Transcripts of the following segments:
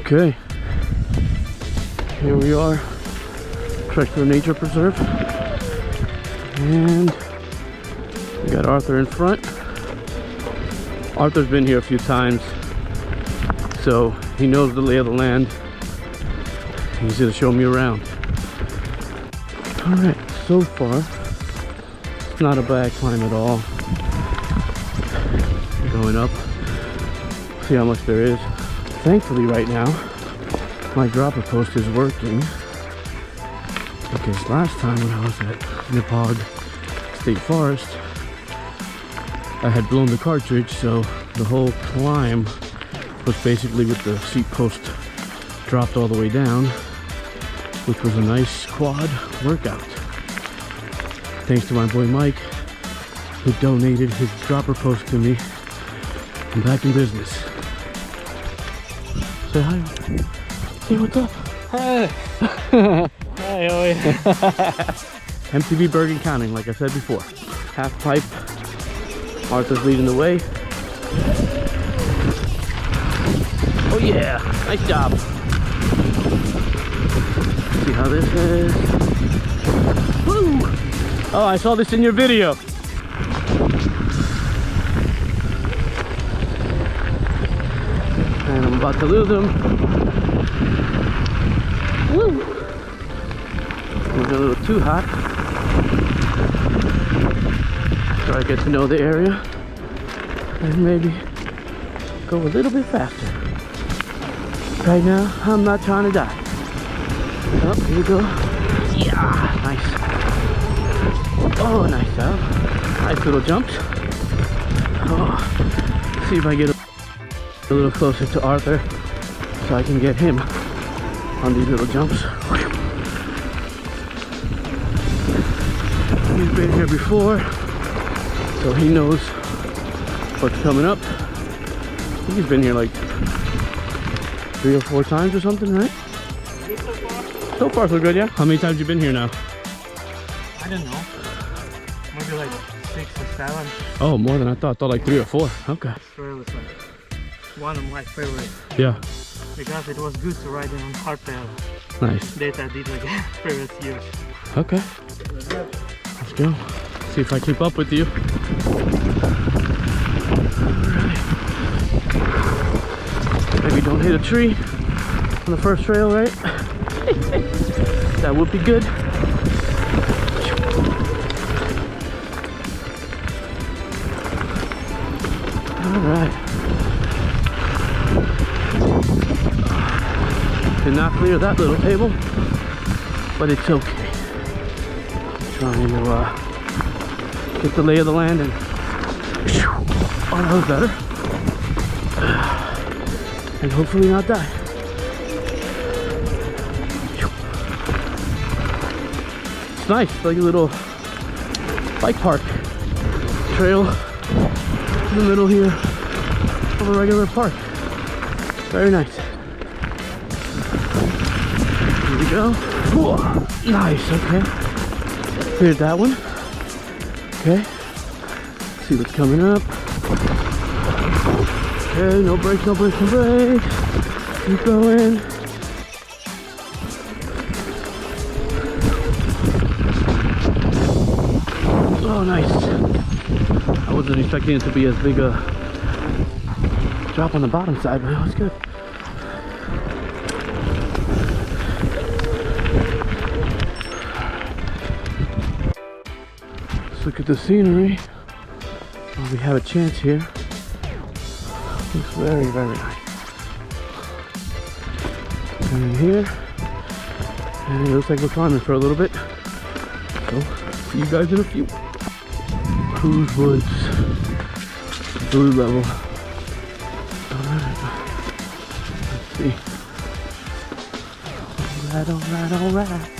Okay, here we are, Trexler Nature Preserve, and we got Arthur in front. Arthur's been here a few times, so he knows the lay of the land. He's gonna show me around. All right, so far, it's not a bad climb at all. Going up, see how much there is. Thankfully right now, my dropper post is working. Because last time when I was at Nepog State Forest, I had blown the cartridge, so the whole climb was basically with the seat post dropped all the way down, which was a nice quad workout. Thanks to my boy Mike, who donated his dropper post to me. I'm back in business. Say hi. Say what's up. Hi. Hi, how are you? MTV Bergen counting, like I said before. Half pipe. Arthur's leading the way. Oh yeah, nice job. See how this is. Woo! Oh, I saw this in your video. And I'm about to lose him. Woo! We're a little too hot. So I get to know the area and maybe go a little bit faster. Right now, I'm not trying to die. Oh, here we go. Yeah, nice. Oh, nice job. Nice little jumps. Oh, see if I get a little closer to Arthur so I can get him on these little jumps. He's been here before, so he knows what's coming up. I think he's been here like 3 or 4 times or something, right? So far so good, yeah? How many times you been here now? I don't know. Maybe like 6 or 7. Oh, more than I thought. I thought like 3 or 4. Okay. This trail is like one of my favorites. Yeah. Because it was good to ride it on hardtail. Nice. That I did like previous years. Okay. Let's go. See if I keep up with you. Alright. Maybe don't hit a tree on the first trail, right? That would be good. Alright. Did not clear that little table, but it's okay. Trying to get the lay of the land and oh, that was better. And hopefully not die. It's nice, like a little bike park trail in the middle here of a regular park. Very nice. Here we go. Whoa. Nice, okay. Cleared that one. Okay. See what's coming up. Okay, no brakes, no brakes, no brakes. Keep going. Oh, nice. I wasn't expecting it to be as big a drop on the bottom side, but it was good. Look at the scenery. Oh, we have a chance here. Looks very, very nice. And here, and it looks like we're climbing for a little bit. So, see you guys in a few. Cruise Woods, blue level. Alright, let's see. Alright, alright, alright.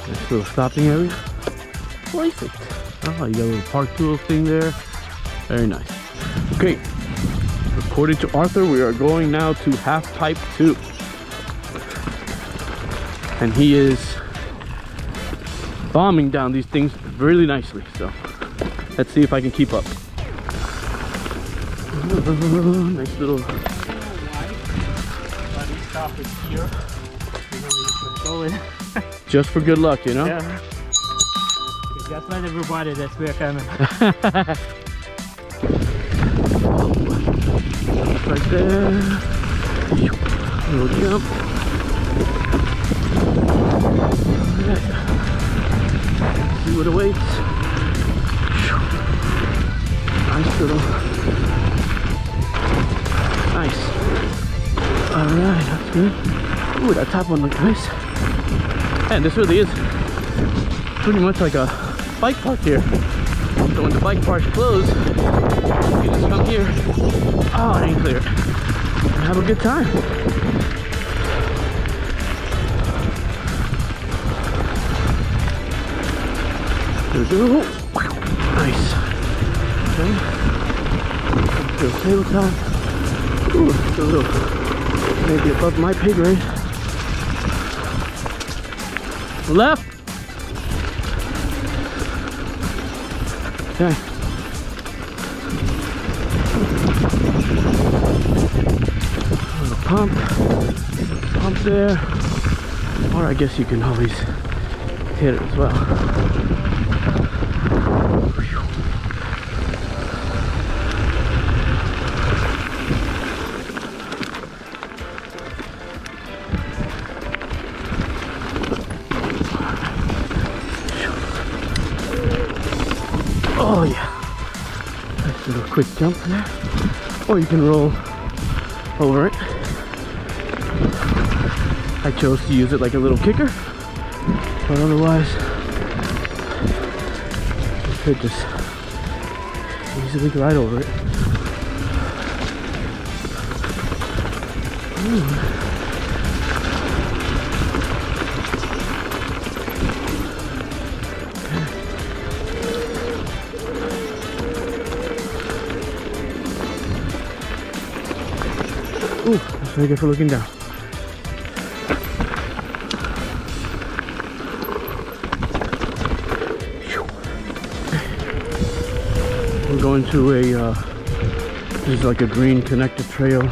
Nice little stopping area. Perfect. Oh, you got a little park tool thing there. Very nice. Okay. According to Arthur, we are going now to half pipe 2. And he is bombing down these things really nicely. So let's see if I can keep up. Nice little. But this stuff is here. You know, you can throw it. Just for good luck, you know? Yeah. Okay, just let everybody that we're coming. Right there. Little jump. Alright. See what awaits. Nice little. Nice. Alright, that's good. Ooh, that top one looks nice. And this really is pretty much like a bike park here. So when the bike park's closed, you just come here. Oh, it ain't clear. And have a good time. There we go. Nice. Okay. Little tabletop. Ooh, it's a little maybe above my pay grade. Left. Okay. A little pump there. Or I guess you can always hit it as well. Oh yeah, nice little quick jump there, or you can roll over it. I chose to use it like a little kicker, but otherwise you could just easily glide over it. Ooh. Ooh, that's very good for looking down. We're going to a, this is like a green connected trail.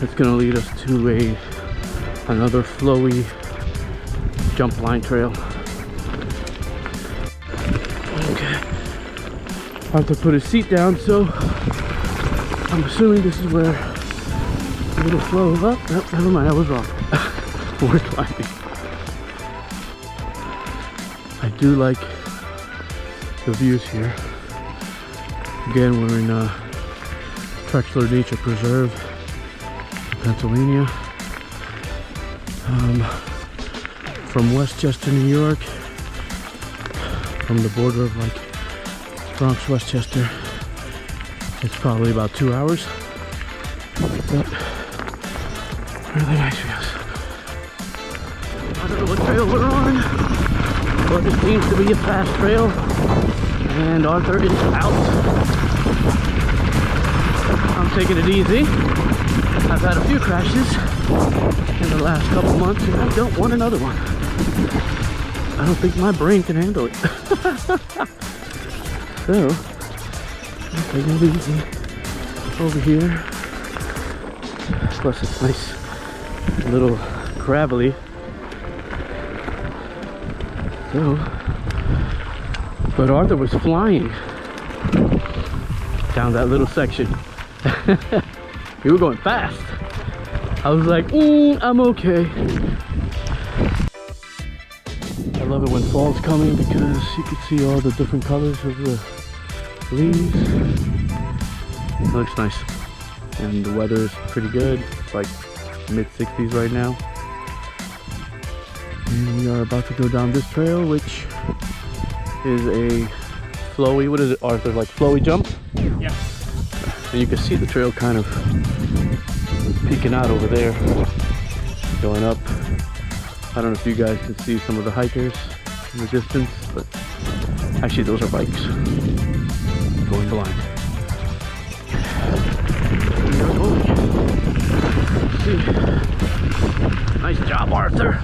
It's going to lead us to another flowy jump line trail. Okay. Arthur put his seat down, so I'm assuming this is where a little flow up. Oh, never mind, I was wrong. We're climbing. I do like the views here. Again, we're in Trexler Nature Preserve, Pennsylvania. From Westchester, New York, from the border of like Bronx, Westchester. It's probably about 2 hours, but really nice views. I don't know what trail we're on, but it seems to be a fast trail, and Arthur is out. I'm taking it easy. I've had a few crashes in the last couple months, and I don't want another one. I don't think my brain can handle it. So, I'm taking it easy over here. Plus it's nice, a little gravelly. So, but Arthur was flying down that little section. We were going fast. I was like, I'm okay. I love it when fall's coming because you can see all the different colors of the leaves. It looks nice. And the weather is pretty good. It's like mid-60s right now. And we are about to go down this trail, which is a flowy, what is it, Arthur? Like flowy jump? Yeah. And you can see the trail kind of peeking out over there, going up. I don't know if you guys can see some of the hikers in the distance, but actually those are bikes going blind. See. Nice job, Arthur.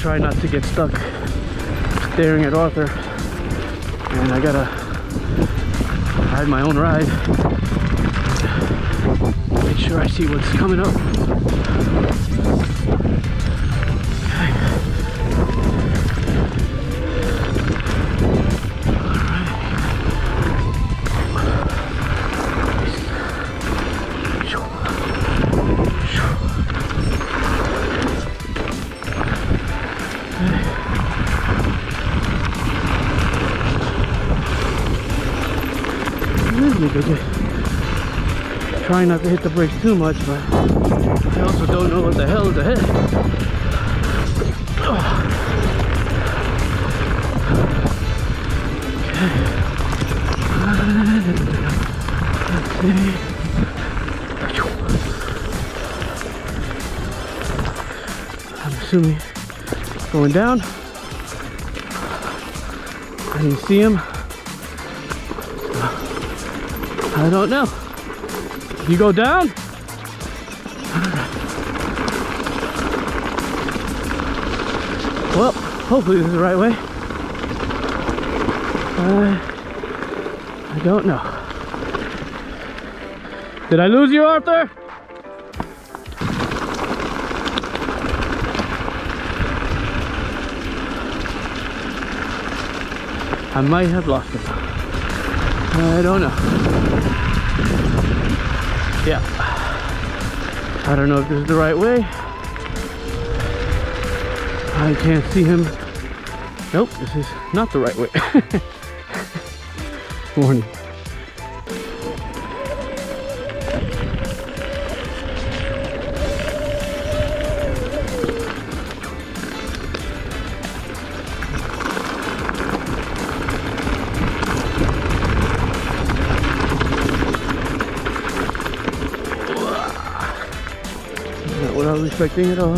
try not to get stuck staring at Arthur, and I gotta ride my own ride. Make sure I see what's coming up. Trying not to hit the brakes too much, but I also don't know what the hell is ahead. Let's see. I'm assuming going down. I didn't see him. I don't know. You go down? Well, hopefully this is the right way. I don't know. Did I lose you, Arthur? I might have lost him. I don't know. Yeah. I don't know if this is the right way. I can't see him. Nope, this is not the right way. Warning. Not what I was expecting at all.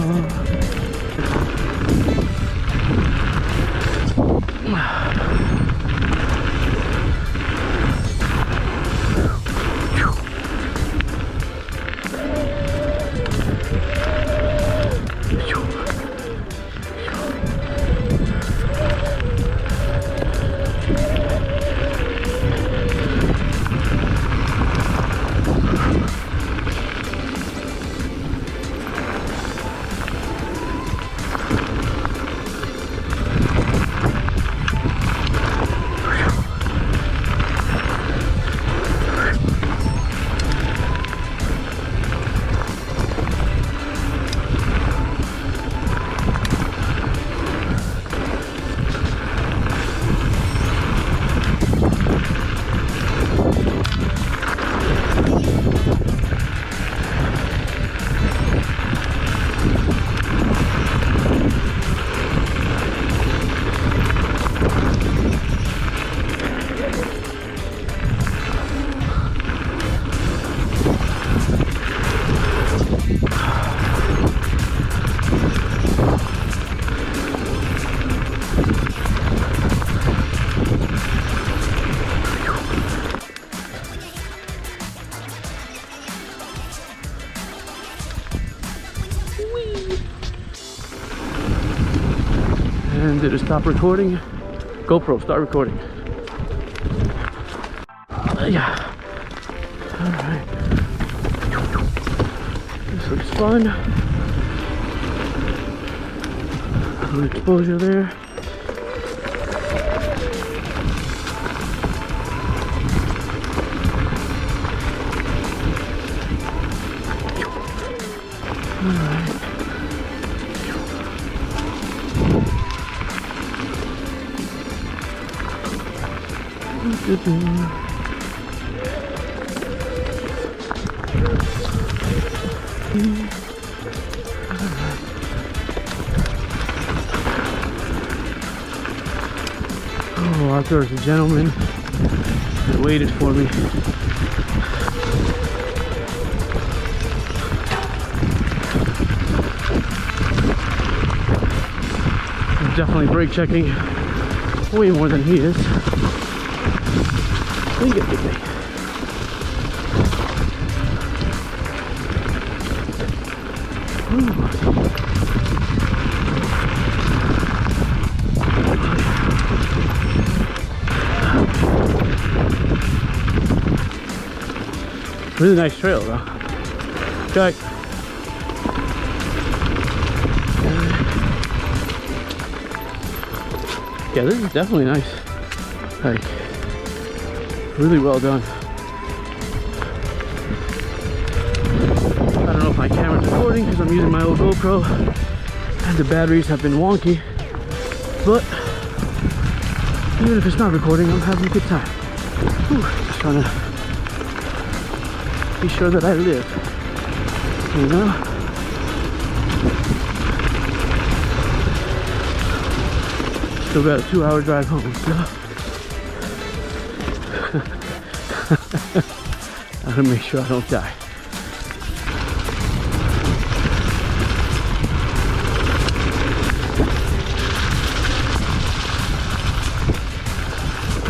And did it stop recording? GoPro, start recording. Yeah. Alright. This looks fun. A little exposure there. Alright. Oh, Arthur is a gentleman that waited for me. I'm definitely brake checking way more than he is. What do you get with me? Really nice trail though. Okay. Yeah, this is definitely nice. Like, really well done. I don't know if my camera's recording because I'm using my old GoPro and the batteries have been wonky, but even if it's not recording, I'm having a good time. Whew, just trying to be sure that I live, you know? Still got a 2-hour drive home, so I gotta make sure I don't die.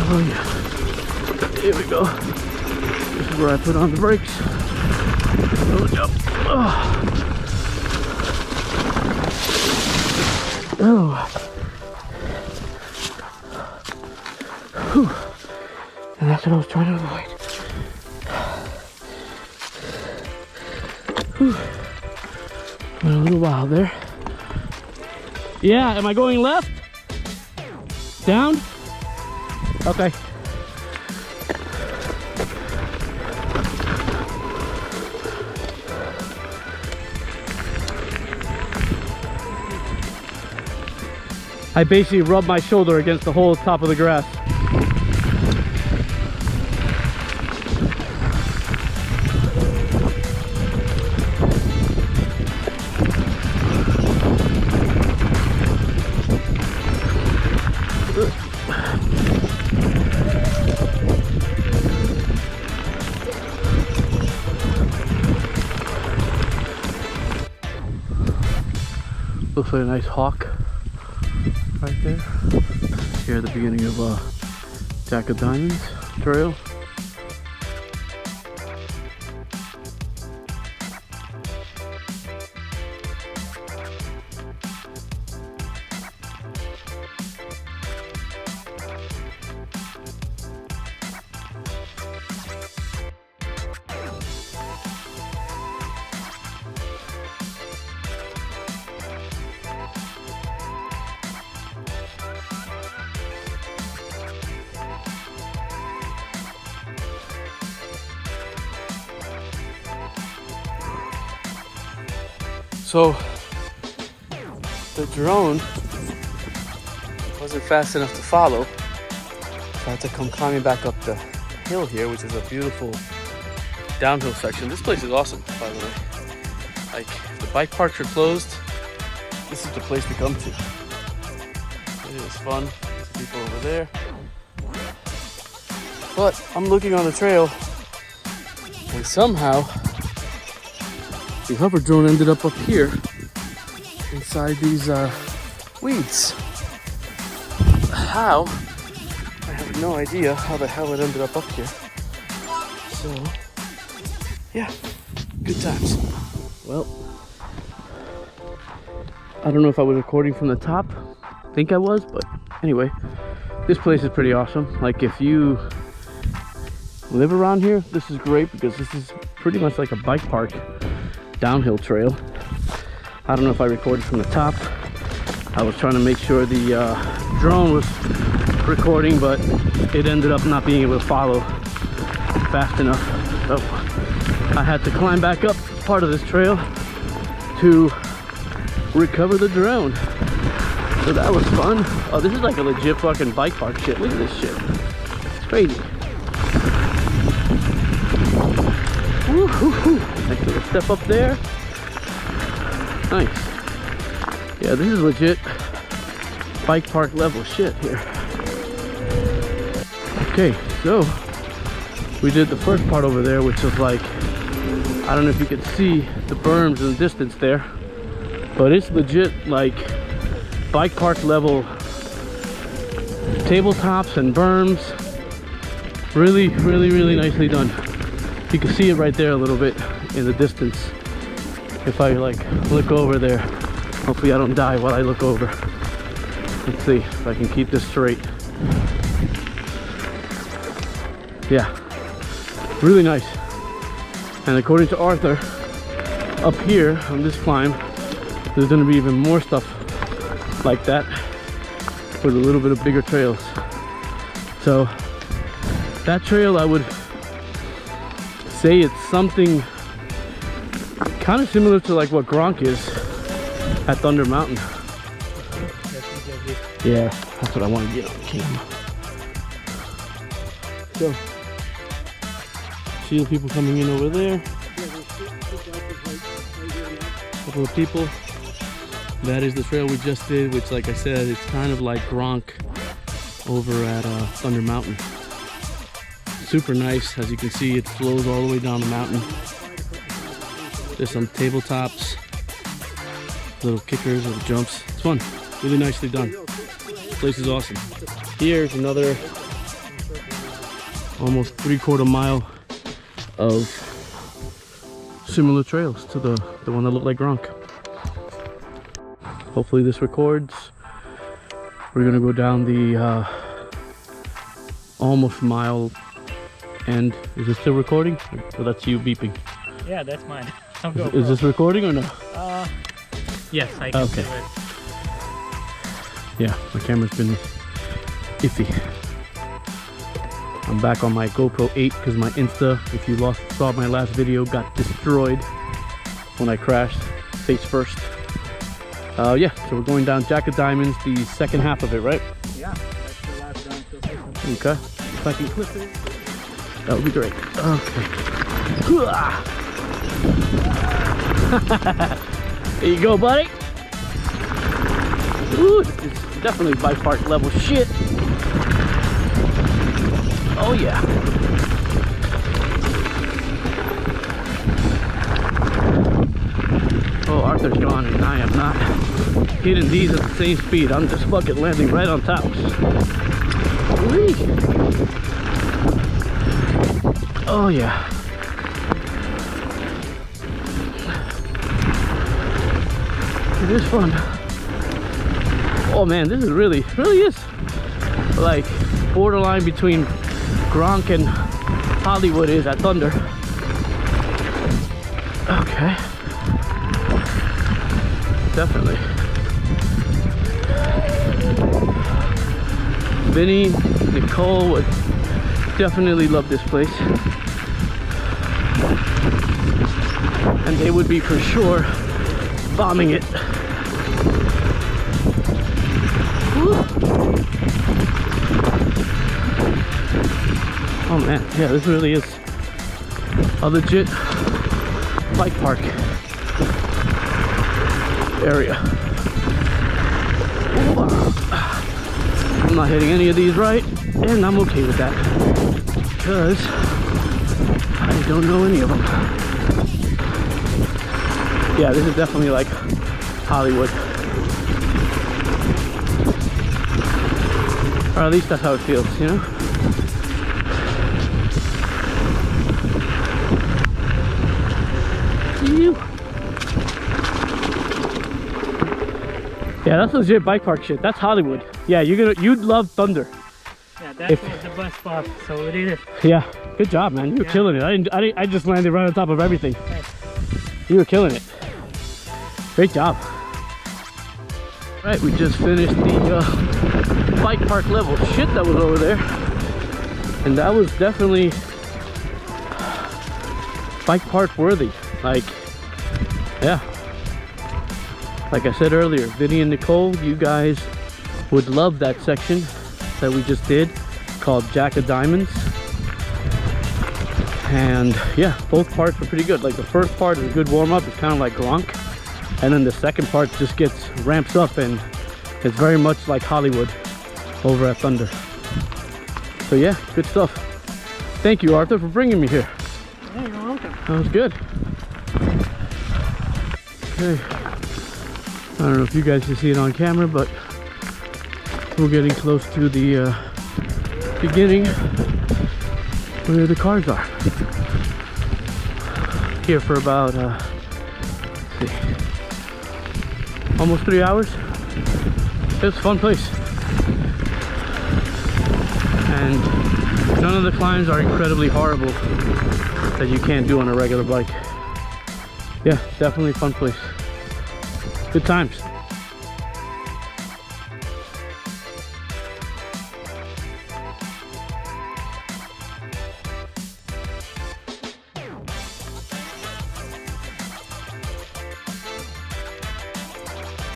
Oh yeah, here we go. This is where I put on the brakes. Oh, no. Oh. Whew. And that's what I was trying to avoid. Whew. Went a little wild there. Yeah, am I going left? Down? Okay. I basically rubbed my shoulder against the whole top of the grass. Looks like a nice hawk right there. Here at the beginning of Jack of Diamonds Trail. So the drone wasn't fast enough to follow, so I had to come climbing back up the hill here, which is a beautiful downhill section. This place is awesome, by the way. Like, if the bike parks are closed, this is the place to come to. It is fun. There's people over there. But I'm looking on the trail, and somehow the hover drone ended up here inside these weeds. How? I have no idea how the hell it ended up here. So, yeah, good times. Well, I don't know if I was recording from the top. I think I was, but anyway, this place is pretty awesome. Like, if you live around here, this is great because this is pretty much like a bike park downhill trail. I don't know if I recorded from the top. I was trying to make sure the drone was recording, but it ended up not being able to follow fast enough. So I had to climb back up part of this trail to recover the drone. So that was fun. Oh, this is like a legit fucking bike park shit. Look at this shit. It's crazy. Woo-hoo-hoo. Nice little step up there. Nice. Yeah, this is legit bike park level shit here. Okay, so we did the first part over there, which was like, I don't know if you can see the berms in the distance there, but it's legit like bike park level tabletops and berms. Really, really, really nicely done. You can see it right there a little bit in the distance. If I like look over there, hopefully I don't die while I look over. Let's see if I can keep this straight. Yeah, really nice. And according to Arthur, up here on this climb, there's gonna be even more stuff like that with a little bit of bigger trails. So that trail, I would say it's something kind of similar to like what Gronk is at Thunder Mountain. Yeah, that's what I want to get on camera. So, see the people coming in over there. A couple of people. That is the trail we just did, which, like I said, it's kind of like Gronk over at Thunder Mountain. Super nice. As you can see, it flows all the way down the mountain. There's some tabletops, little kickers, little jumps. It's fun. Really nicely done. This place is awesome. Here's another almost 3/4 mile of similar trails to the one that looked like Gronk. Hopefully this records. We're gonna go down the almost mile end. Is it still recording? Or that's you beeping? Yeah, that's mine. Is this recording or no? Yes, I can do it. Yeah, my camera's been iffy. I'm back on my GoPro 8 because my Insta, if you saw my last video, got destroyed when I crashed face first. Yeah, so we're going down Jack of Diamonds, the second half of it, right? Yeah, that's the last downhill section. Okay, if I can clip it, that would be great. Okay. There you go, buddy. Ooh, it's definitely bike park level shit. Oh yeah. Oh, Arthur's gone and I am not hitting these at the same speed. I'm just fucking landing right on top. Whee. Oh yeah. It is fun. Oh man, this is really is like borderline between Gronk and Hollywood is at Thunder. Okay. Definitely. Vinny, Nicole would definitely love this place. And they would be for sure bombing it. Woo. Oh man, yeah, this really is a legit bike park area. I'm not hitting any of these right, and I'm okay with that because I don't know any of them. Yeah, this is definitely like Hollywood, or at least that's how it feels, you know. Yeah, that's legit bike park shit. That's Hollywood. Yeah, you'd love Thunder. Yeah, that was the best spot, so it is. Yeah, good job, man. You were killing it. I just landed right on top of everything. You were killing it. Great job. Right, we just finished the bike park level shit that was over there, and that was definitely bike park worthy. Like, yeah. Like I said earlier, Vinny and Nicole, you guys would love that section that we just did called Jack of Diamonds. And yeah, both parts were pretty good. Like the first part is a good warm-up, it's kind of like Gronk. And then the second part just ramps up and it's very much like Hollywood over at Thunder. So yeah, good stuff. Thank you, Arthur, for bringing me here. Yeah, you're welcome. That was good. Okay. I don't know if you guys can see it on camera, but we're getting close to the beginning where the cars are. Here for about, let's see, almost 3 hours. It's a fun place. And none of the climbs are incredibly horrible. that you can't do on a regular bike. Yeah, definitely fun place. Good times.